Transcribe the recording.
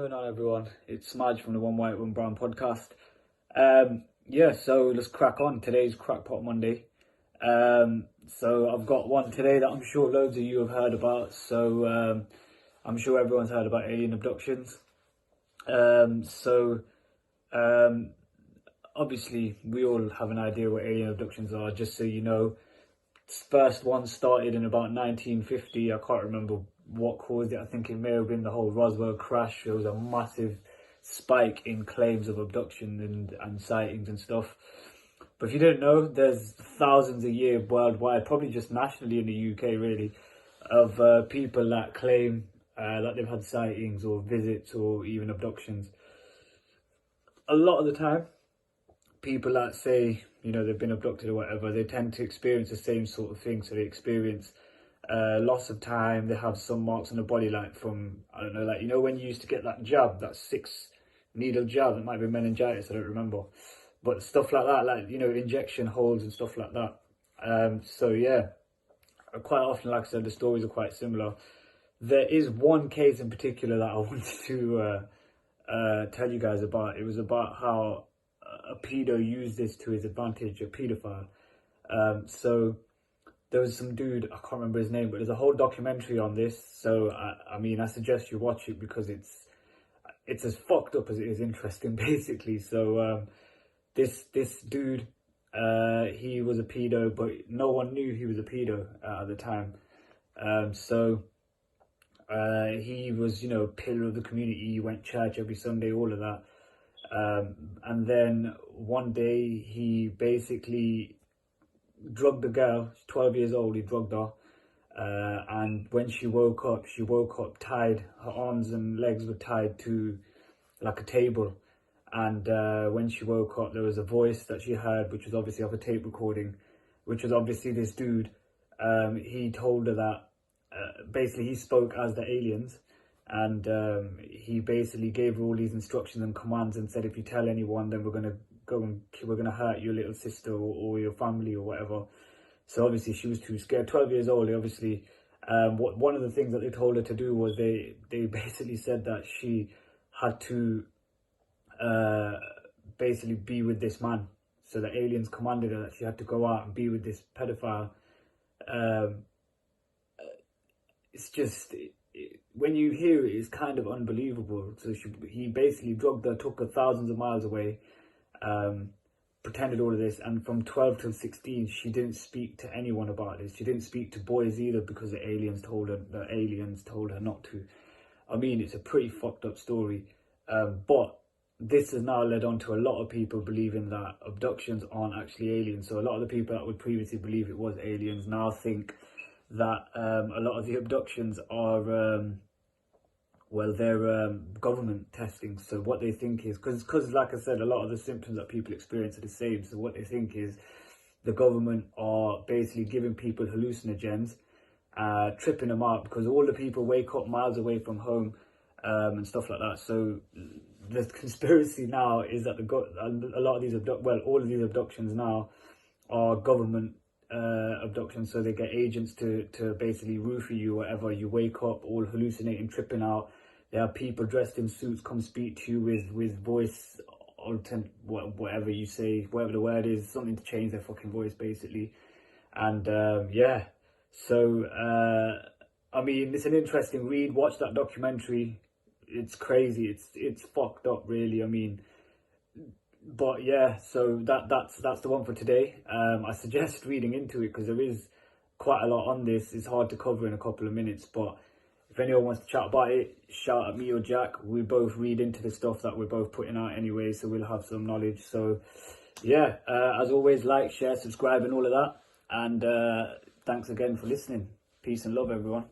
going on, everyone? It's Smaj from the One White One Brown podcast. So let's crack on. Today's Crackpot Monday. So I've got one today that I'm sure loads of you have heard about. So I'm sure everyone's heard about alien abductions. Obviously we all have an idea what alien abductions are. Just so you know, first one started in about 1950. I can't remember what caused it. I think it may have been the whole Roswell crash. There was a massive spike in claims of abduction and sightings and stuff. But if you didn't know, there's thousands a year worldwide, probably just nationally in the UK really, of people that claim that they've had sightings or visits or even abductions. A lot of the time, people that say, you know, they've been abducted or whatever, they tend to experience the same sort of thing. So they experience loss of time. They have some marks on the body, like from, I don't know, like, you know, when you used to get that jab, that 6-needle jab, it might be meningitis, I don't remember. But stuff like that, like, you know, injection holes and stuff like that. So yeah, quite often, like I said, the stories are quite similar. There is one case in particular that I wanted to tell you guys about. It was about how a pedo used this to his advantage, a pedophile. So there was some dude, I can't remember his name, but there's a whole documentary on this. So I mean, I suggest you watch it because it's as fucked up as it is interesting, basically. So this dude, he was a pedo, but no one knew he was a pedo at the time. He was, you know, a pillar of the community. He went to church every Sunday, all of that. And then one day he basically drugged the girl. She's 12 years old. He drugged her. And when she woke up tied, her arms and legs were tied to like a table. And when she woke up, there was a voice that she heard, which was obviously off a tape recording, which was obviously this dude. He told her that basically he spoke as the aliens. And he basically gave her all these instructions and commands and said, if you tell anyone, then we're gonna hurt your little sister or your family or whatever. So obviously she was too scared. 12 years old, obviously. One of the things that they told her to do was they basically said that she had to basically be with this man. So the aliens commanded her that she had to go out and be with this pedophile. It's just, when you hear it, it's kind of unbelievable. So he basically drugged her, took her thousands of miles away, pretended all of this, and from 12 till 16 she didn't speak to anyone about this. She didn't speak to boys either because the aliens told her not to. I mean, it's a pretty fucked up story, but this has now led on to a lot of people believing that abductions aren't actually aliens. So a lot of the people that would previously believe it was aliens now think that a lot of the abductions are they're government testing. So what they think is, because like I said, a lot of the symptoms that people experience are the same. So what they think is the government are basically giving people hallucinogens, tripping them out, because all the people wake up miles away from home and stuff like that. So the conspiracy now is that a lot of these all of these abductions now are government abductions. So they get agents to basically roofie you, whatever. You wake up all hallucinating, tripping out. They have people dressed in suits come speak to you with voice altered, whatever you say, whatever the word is, something to change their fucking voice basically. And so I mean, it's an interesting read. Watch that documentary. It's crazy. It's fucked up, really. I mean, but yeah, so that's the one for today. I suggest reading into it because there is quite a lot on this. It's hard to cover in a couple of minutes, but if anyone wants to chat about it, shout at me or Jack. We both read into the stuff that we're both putting out anyway, so we'll have some knowledge. So yeah, as always, like, share, subscribe and all of that. And thanks again for listening. Peace and love, everyone.